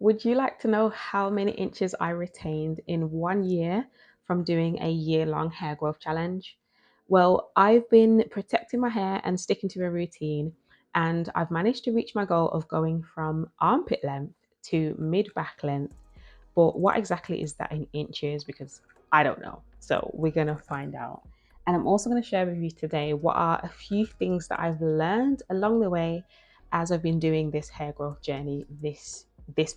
Would you like to know how many inches I retained in 1 year from doing a year-long hair growth challenge? Well, I've been protecting my hair and sticking to a routine, and I've managed to reach my goal of going from armpit length to mid back length. But what exactly is that in inches? Because I don't know. So we're going to find out. And I'm also going to share with you today what are a few things that I've learned along the way as I've been doing this hair growth journey this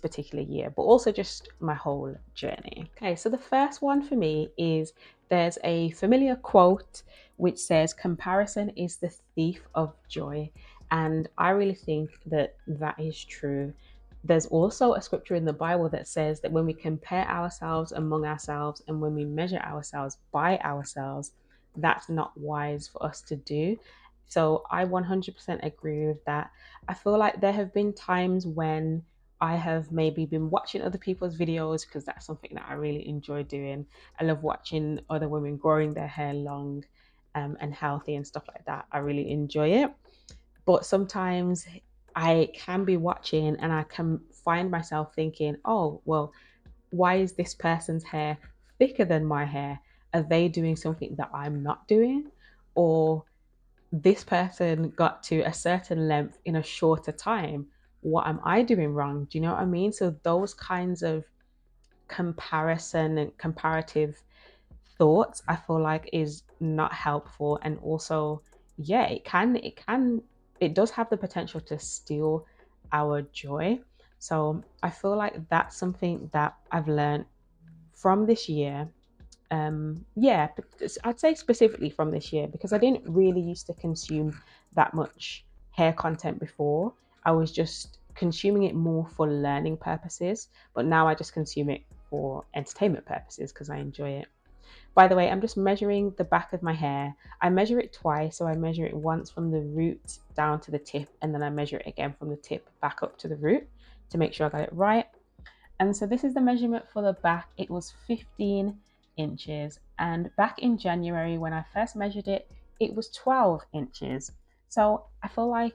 particular year, but also just my whole journey. Okay, so the first one for me is there's a familiar quote which says comparison is the thief of joy, and I really think that that is true. There's also a scripture in the Bible that says that when we compare ourselves among ourselves and when we measure ourselves by ourselves, that's not wise for us to do. So I 100% agree with that. I feel like there have been times when I have maybe been watching other people's videos because that's something that I really enjoy doing. I love watching other women growing their hair long and healthy and stuff like that. I really enjoy it. But sometimes I can be watching and I can find myself thinking, oh, well, why is this person's hair thicker than my hair? Are they doing something that I'm not doing? Or this person got to a certain length in a shorter time. What am I doing wrong? Do you know what I mean? So those kinds of comparison and comparative thoughts, I feel like is not helpful. And also, yeah, it does have the potential to steal our joy. So I feel like that's something that I've learned from this year. Yeah, but I'd say specifically from this year because I didn't really used to consume that much hair content before. I was just consuming it more for learning purposes, but now I just consume it for entertainment purposes because I enjoy it. By the way, I'm just measuring the back of my hair. I measure it twice. So I measure it once from the root down to the tip, and then I measure it again from the tip back up to the root to make sure I got it right. And so this is the measurement for the back. It was 15 inches. And back in January, when I first measured it, it was 12 inches. So I feel like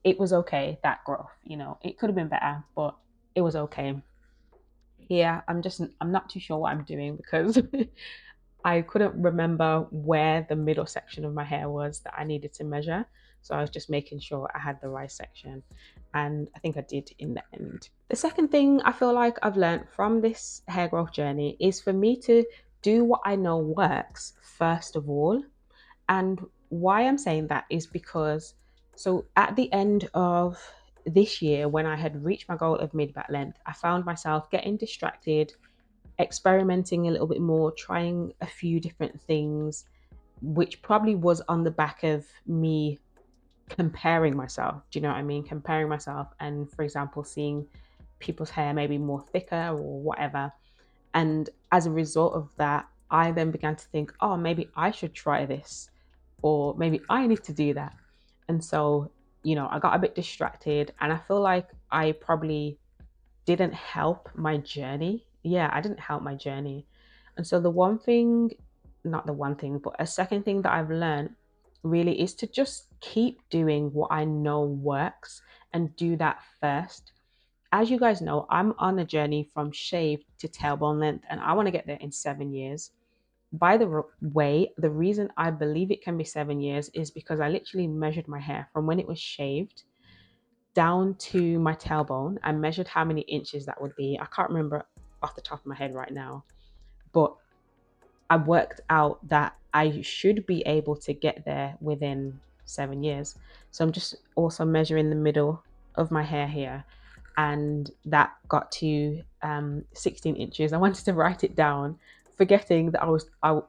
it was okay, that growth. It could have been better, but it was okay. Here, I'm not too sure what I'm doing because I couldn't remember where the middle section of my hair was that I needed to measure. So I was just making sure I had the right section. And I think I did in the end. The second thing I feel like I've learned from this hair growth journey is for me to do what I know works first of all. And why I'm saying that is because, so at the end of this year, when I had reached my goal of mid back length, I found myself getting distracted, experimenting a little bit more, trying a few different things, which probably was on the back of me comparing myself. Do you know what I mean? Comparing myself and, for example, seeing people's hair maybe more thicker or whatever. And as a result of that, I then began to think, oh, maybe I should try this, or maybe I need to do that. And so, I got a bit distracted, and I feel like I probably didn't help my journey. Yeah, I didn't help my journey. And so the one thing, not the one thing, but a second thing that I've learned really is to just keep doing what I know works and do that first. As you guys know, I'm on a journey from shaved to tailbone length, and I want to get there in 7 years. By the way, the reason I believe it can be 7 years is because I literally measured my hair from when it was shaved down to my tailbone. I measured how many inches that would be. I can't remember off the top of my head right now, but I worked out that I should be able to get there within 7 years. So I'm just also measuring the middle of my hair here, and that got to 16 inches. I wanted to write it down, forgetting that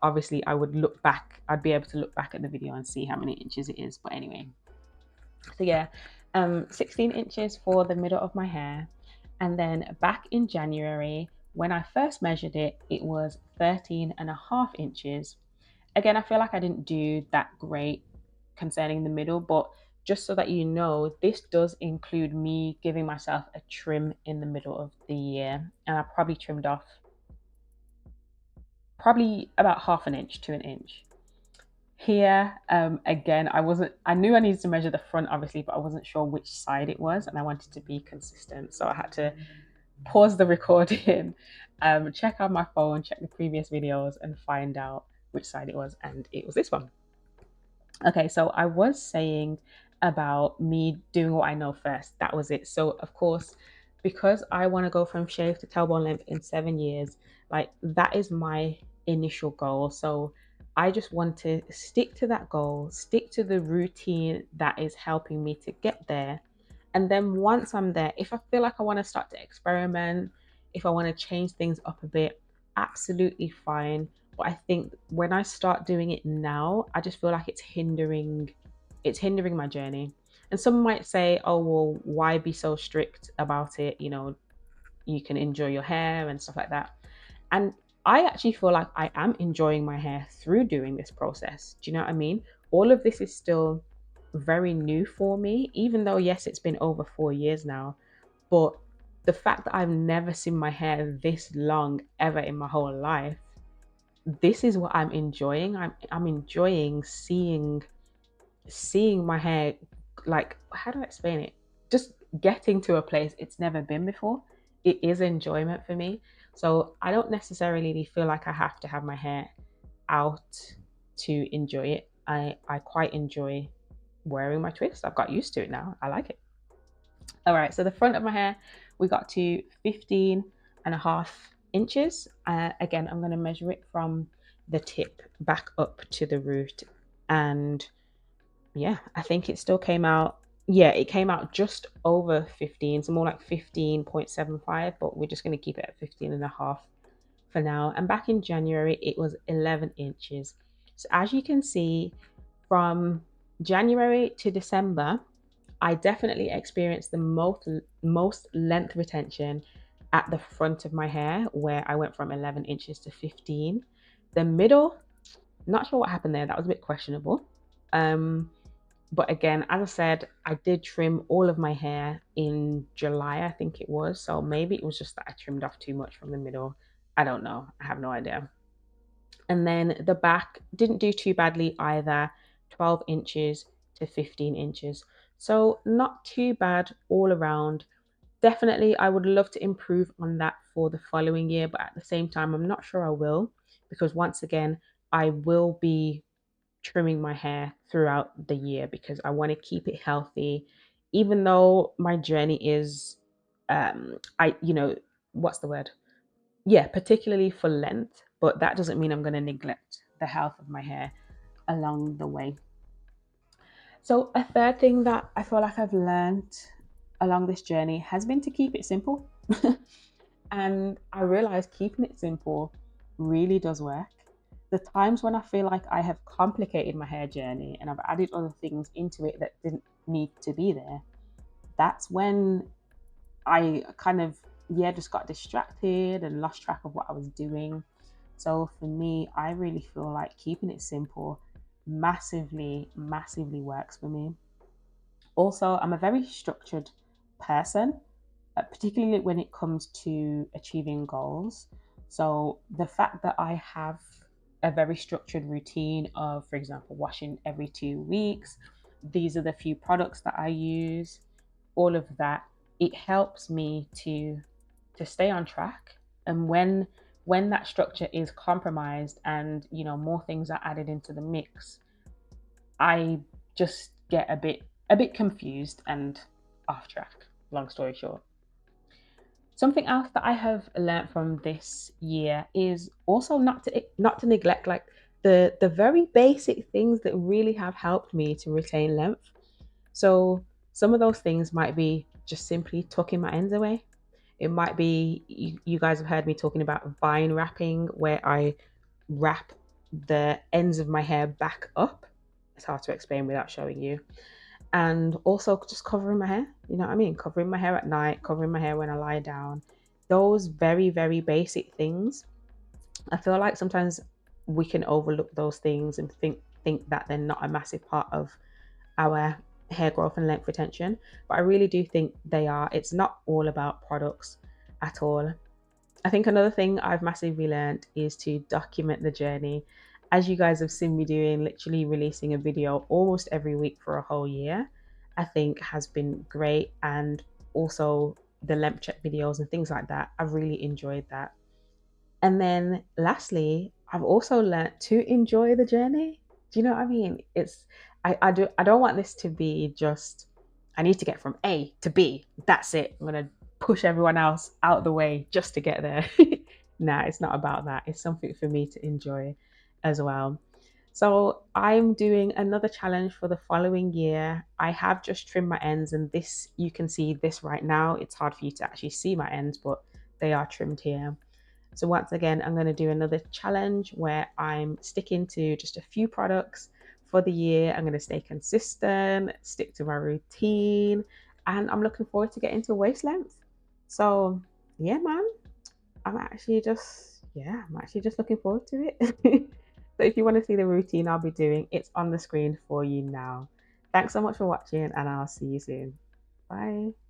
obviously I would look back. I'd be able to look back at the video and see how many inches it is. But anyway, so yeah, 16 inches for the middle of my hair. And then back in January, when I first measured it, it was 13 and a half inches. Again, I feel like I didn't do that great concerning the middle, but just so that you know, this does include me giving myself a trim in the middle of the year. And I probably trimmed off probably about half an inch to an inch. Here, again, I knew I needed to measure the front, obviously, but I wasn't sure which side it was, and I wanted to be consistent. So I had to pause the recording, check on my phone, check the previous videos, and find out which side it was, and it was this one. Okay, so I was saying about me doing what I know first. That was it. So, of course, because I want to go from shave to tailbone length in 7 years, like that is my initial goal. So, I just want to stick to that goal, stick to the routine that is helping me to get there. And then once I'm there, if I feel like I want to start to experiment, if I want to change things up a bit, absolutely fine. But I think when I start doing it now, I just feel like it's hindering my journey. And some might say, "Oh, well, why be so strict about it? You can enjoy your hair and stuff like that." And I actually feel like I am enjoying my hair through doing this process. Do you know what I mean? All of this is still very new for me, even though, yes, it's been over 4 years now. But the fact that I've never seen my hair this long ever in my whole life, this is what I'm enjoying. I'm enjoying seeing my hair, like, how do I explain it? Just getting to a place it's never been before. It is enjoyment for me. So I don't necessarily feel like I have to have my hair out to enjoy it. I quite enjoy wearing my twist. I've got used to it now. I like it. All right, so the front of my hair, we got to 15.5 inches. Again, I'm going to measure it from the tip back up to the root. And yeah, I think it still came out. Yeah, it came out just over 15, so more like 15.75, but we're just going to keep it at 15.5 for now. And back in January, it was 11 inches. So as you can see, from January to December, I definitely experienced the most length retention at the front of my hair, where I went from 11 inches to 15. The middle, not sure what happened there. That was a bit questionable. Um, but again, as I said, I did trim all of my hair in July, I think it was. So maybe it was just that I trimmed off too much from the middle. I don't know. I have no idea. And then the back didn't do too badly either, 12 inches to 15 inches. So not too bad all around. Definitely, I would love to improve on that for the following year, but at the same time, I'm not sure I will, because once again, I will be trimming my hair throughout the year because I want to keep it healthy, even though my journey is, what's the word? Yeah, particularly for length, but that doesn't mean I'm going to neglect the health of my hair along the way. So, a third thing that I feel like I've learned along this journey has been to keep it simple. And I realize keeping it simple really does work. The times when I feel like I have complicated my hair journey and I've added other things into it that didn't need to be there, that's when I kind of, yeah, just got distracted and lost track of what I was doing. So for me, I really feel like keeping it simple massively, massively works for me. Also, I'm a very structured person, particularly when it comes to achieving goals. So the fact that I have a very structured routine of, for example, washing every 2 weeks, these are the few products that I use, all of that, it helps me to stay on track. And when that structure is compromised and more things are added into the mix, I just get a bit confused and off track, long story short. Something else that I have learned from this year is also not to neglect, like, the very basic things that really have helped me to retain length. So some of those things might be just simply tucking my ends away. It might be, you guys have heard me talking about vine wrapping, where I wrap the ends of my hair back up. It's hard to explain without showing you. And also just covering my hair, you know what I mean? Covering my hair at night, covering my hair when I lie down. Those very, very basic things. I feel like sometimes we can overlook those things and think that they're not a massive part of our hair growth and length retention. But I really do think they are. It's not all about products at all. I think another thing I've massively learned is to document the journey. as you guys have seen me doing, literally releasing a video almost every week for a whole year, I think has been great. And also the lemp check videos and things like that, I've really enjoyed that. And then lastly, I've also learnt to enjoy the journey. Do you know what I mean? I don't want this to be just I need to get from A to B. That's it. I'm gonna push everyone else out the way just to get there. Nah, it's not about that. It's something for me to enjoy as well. So I'm doing another challenge for the following year. I have just trimmed my ends, and this you can see this right now. It's hard for you to actually see my ends, but they are trimmed here. So once again, I'm going to do another challenge where I'm sticking to just a few products for the year. I'm going to stay consistent, stick to my routine, and I'm looking forward to getting to waist length. So yeah, man, I'm actually just looking forward to it. So if you want to see the routine I'll be doing, it's on the screen for you now. Thanks so much for watching, and I'll see you soon. Bye.